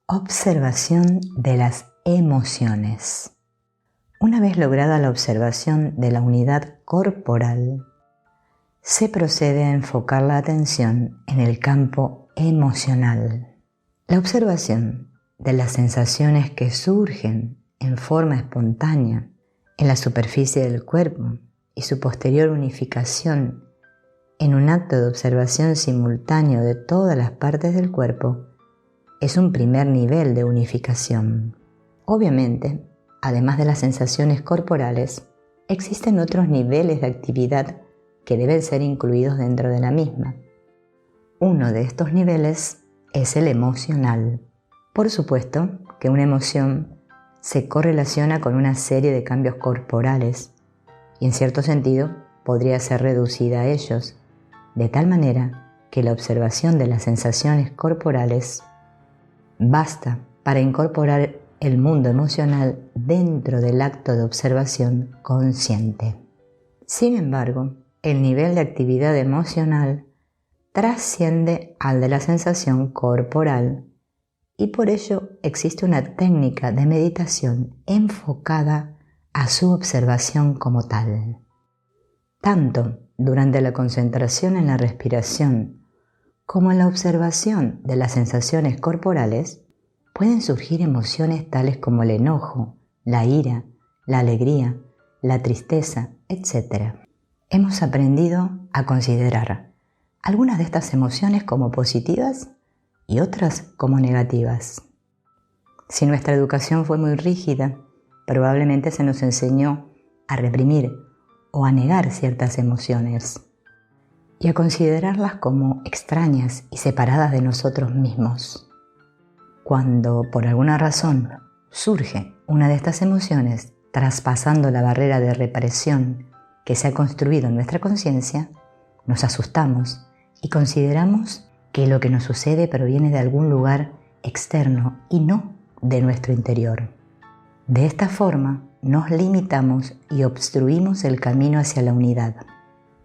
Observación de las emociones. Una vez lograda la observación de la unidad corporal, se procede a enfocar la atención en el campo emocional. La observación de las sensaciones que surgen en forma espontánea en la superficie del cuerpo y su posterior unificación en un acto de observación simultáneo de todas las partes del cuerpo es un primer nivel de unificación. Obviamente, además de las sensaciones corporales, existen otros niveles de actividad que deben ser incluidos dentro de la misma. Uno de estos niveles es el emocional. Por supuesto que una emoción se correlaciona con una serie de cambios corporales y en cierto sentido podría ser reducida a ellos, de tal manera que la observación de las sensaciones corporales basta para incorporar el mundo emocional dentro del acto de observación consciente. Sin embargo, el nivel de actividad emocional trasciende al de la sensación corporal y por ello existe una técnica de meditación enfocada a su observación como tal. Tanto durante la concentración en la respiración como en la observación de las sensaciones corporales, pueden surgir emociones tales como el enojo, la ira, la alegría, la tristeza, etc. Hemos aprendido a considerar algunas de estas emociones como positivas y otras como negativas. Si nuestra educación fue muy rígida, probablemente se nos enseñó a reprimir o a negar ciertas emociones y a considerarlas como extrañas y separadas de nosotros mismos. Cuando por alguna razón surge una de estas emociones traspasando la barrera de represión que se ha construido en nuestra conciencia, nos asustamos y consideramos que lo que nos sucede proviene de algún lugar externo y no de nuestro interior. De esta forma nos limitamos y obstruimos el camino hacia la unidad,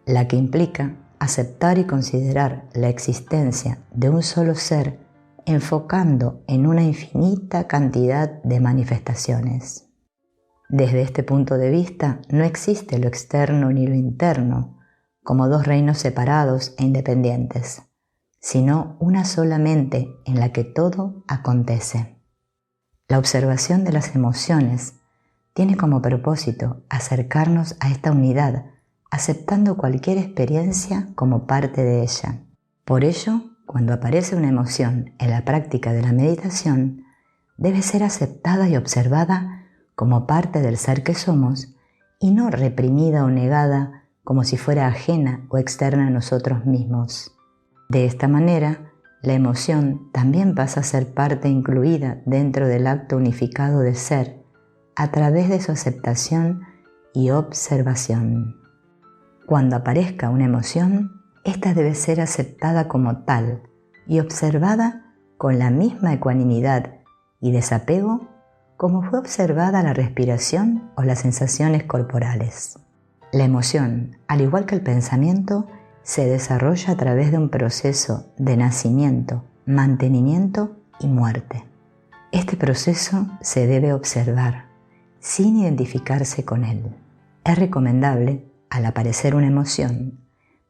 la que implica aceptar y considerar la existencia de un solo ser enfocando en una infinita cantidad de manifestaciones. Desde este punto de vista, no existe lo externo ni lo interno como dos reinos separados e independientes, sino una sola mente en la que todo acontece. La observación de las emociones tiene como propósito acercarnos a esta unidad, aceptando cualquier experiencia como parte de ella. Por ello, cuando aparece una emoción en la práctica de la meditación, debe ser aceptada y observada como parte del ser que somos y no reprimida o negada como si fuera ajena o externa a nosotros mismos. De esta manera, la emoción también pasa a ser parte incluida dentro del acto unificado de ser a través de su aceptación y observación. Cuando aparezca una emoción, esta debe ser aceptada como tal y observada con la misma ecuanimidad y desapego como fue observada la respiración o las sensaciones corporales. La emoción, al igual que el pensamiento, se desarrolla a través de un proceso de nacimiento, mantenimiento y muerte. Este proceso se debe observar sin identificarse con él. Es recomendable, al aparecer una emoción,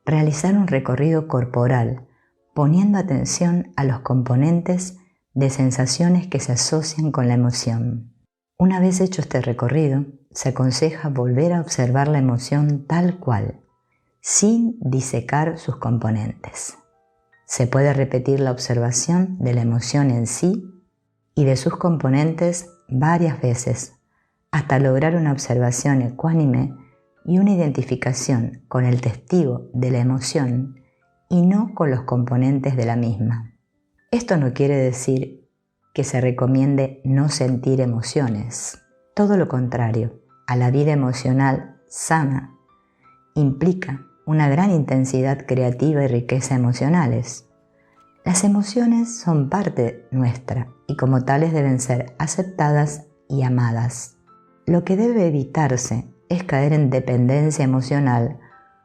realizar un recorrido corporal poniendo atención a los componentes de sensaciones que se asocian con la emoción. Una vez hecho este recorrido, se aconseja volver a observar la emoción tal cual, sin disecar sus componentes. Se puede repetir la observación de la emoción en sí y de sus componentes varias veces, hasta lograr una observación ecuánime y una identificación con el testigo de la emoción y no con los componentes de la misma. Esto no quiere decir que se recomiende no sentir emociones. Todo lo contrario, a la vida emocional sana implica una gran intensidad creativa y riqueza emocionales. Las emociones son parte nuestra y como tales deben ser aceptadas y amadas. Lo que debe evitarse es caer en dependencia emocional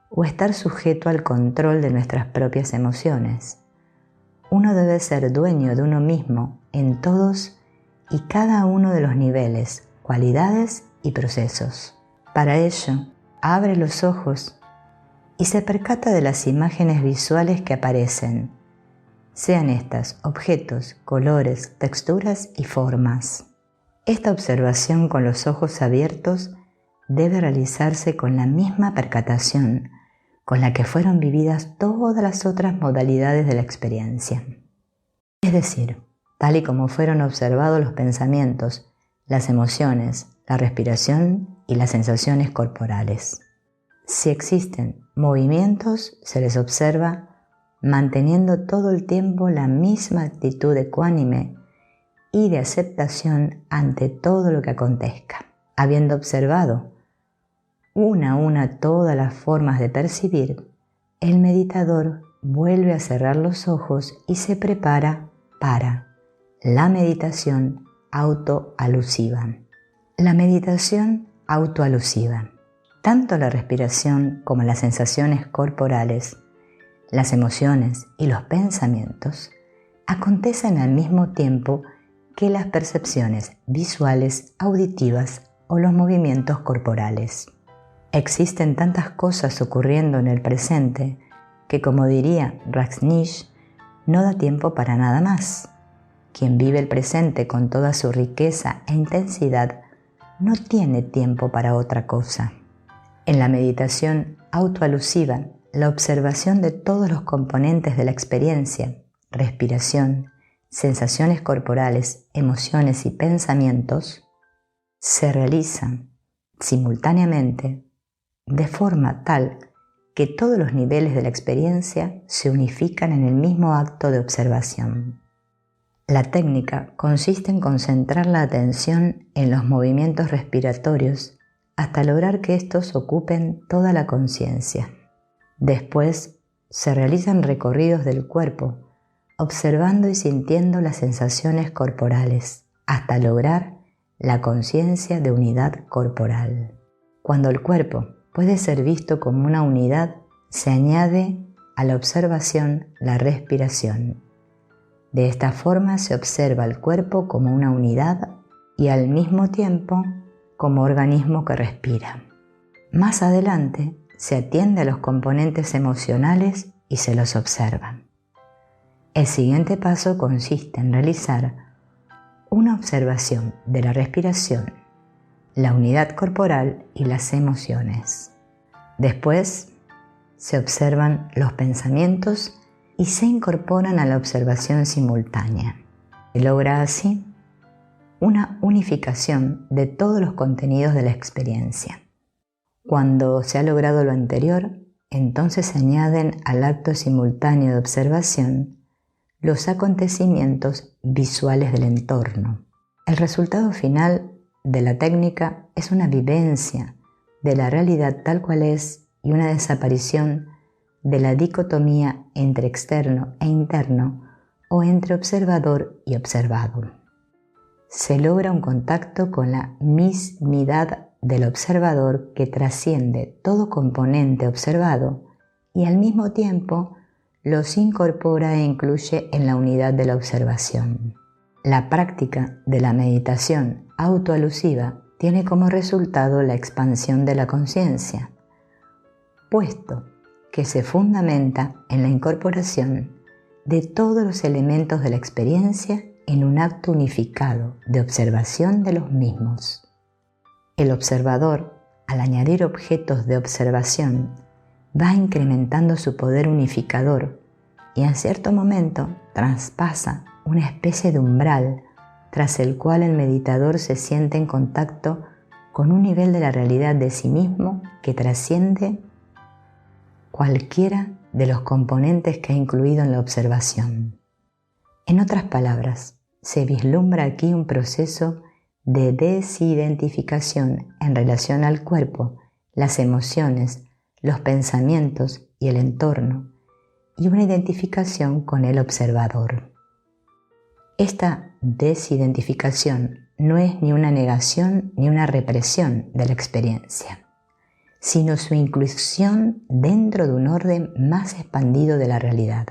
o estar sujeto al control de nuestras propias emociones. uno debe ser dueño de uno mismo en todos y cada uno de los niveles, cualidades y procesos. Para ello, abre los ojos y se percata de las imágenes visuales que aparecen, sean estas objetos, colores, texturas y formas. Esta observación con los ojos abiertos debe realizarse con la misma percatación con la que fueron vividas todas las otras modalidades de la experiencia. Es decir, tal y como fueron observados los pensamientos, las emociones, la respiración y las sensaciones corporales. Si existen movimientos, se les observa manteniendo todo el tiempo la misma actitud ecuánime y de aceptación ante todo lo que acontezca. Habiendo observado una a una todas las formas de percibir, el meditador vuelve a cerrar los ojos y se prepara para la meditación autoalusiva. La meditación autoalusiva. Tanto la respiración como las sensaciones corporales, las emociones y los pensamientos acontecen al mismo tiempo que las percepciones visuales, auditivas o los movimientos corporales. Existen tantas cosas ocurriendo en el presente que, como diría Rajneesh, no da tiempo para nada más. Quien vive el presente con toda su riqueza e intensidad no tiene tiempo para otra cosa. En la meditación autoalusiva, la observación de todos los componentes de la experiencia, respiración, sensaciones corporales, emociones y pensamientos, se realizan simultáneamente de forma tal que todos los niveles de la experiencia se unifican en el mismo acto de observación. La técnica consiste en concentrar la atención en los movimientos respiratorios hasta lograr que estos ocupen toda la conciencia. Después se realizan recorridos del cuerpo, observando y sintiendo las sensaciones corporales, hasta lograr la conciencia de unidad corporal. Cuando el cuerpo puede ser visto como una unidad, se añade a la observación la respiración. De esta forma se observa el cuerpo como una unidad y al mismo tiempo como organismo que respira. Más adelante se atiende a los componentes emocionales y se los observa. El siguiente paso consiste en realizar una observación de la respiración, la unidad corporal y las emociones. Después se observan los pensamientos y se incorporan a la observación simultánea. Se logra así una unificación de todos los contenidos de la experiencia. Cuando se ha logrado lo anterior, entonces se añaden al acto simultáneo de observación los acontecimientos visuales del entorno. El resultado final de la técnica es una vivencia de la realidad tal cual es y una desaparición de la dicotomía entre externo e interno o entre observador y observado. Se logra un contacto con la mismidad del observador que trasciende todo componente observado y al mismo tiempo los incorpora e incluye en la unidad de la observación. La práctica de la meditación autoalusiva tiene como resultado la expansión de la conciencia, puesto que se fundamenta en la incorporación de todos los elementos de la experiencia en un acto unificado de observación de los mismos. El observador, al añadir objetos de observación, va incrementando su poder unificador y en cierto momento traspasa una especie de umbral tras el cual el meditador se siente en contacto con un nivel de la realidad de sí mismo que trasciende cualquiera de los componentes que ha incluido en la observación. En otras palabras, se vislumbra aquí un proceso de desidentificación en relación al cuerpo, las emociones, los pensamientos y el entorno, y una identificación con el observador. Esta desidentificación no es ni una negación ni una represión de la experiencia, sino su inclusión dentro de un orden más expandido de la realidad.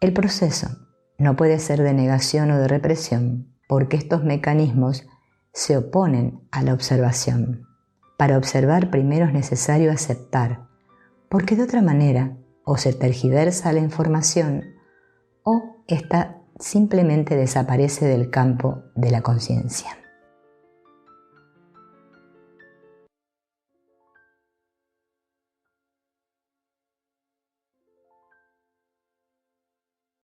El proceso no puede ser de negación o de represión porque estos mecanismos se oponen a la observación. Para observar primero es necesario aceptar, porque de otra manera o se tergiversa la información o ésta simplemente desaparece del campo de la conciencia.